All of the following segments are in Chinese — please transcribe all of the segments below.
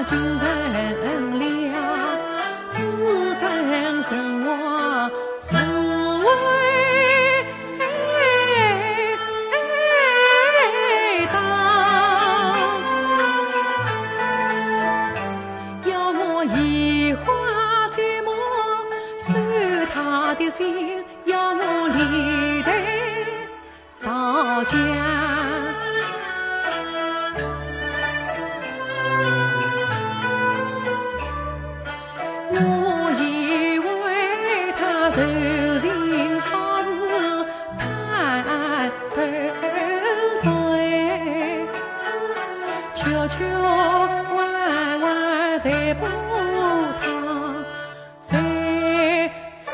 君臣了，此真神话是为当。要我移花接木收他的心，要我离队到家。我以为他柔情好似滩头水，悄悄弯弯在波涛，谁是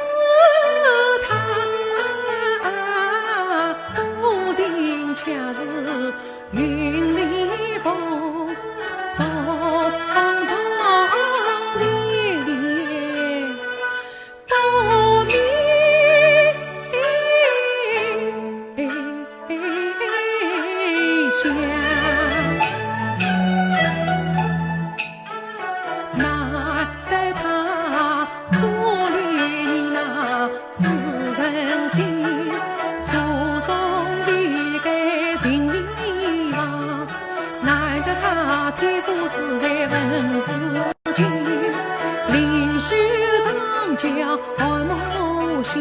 他多情恰似云里风，匆匆烈烈不明相。难得他可怜你那世人心，初中离开情迷茫。难得他天赋实在文字群，灵秀长江爱梦乡。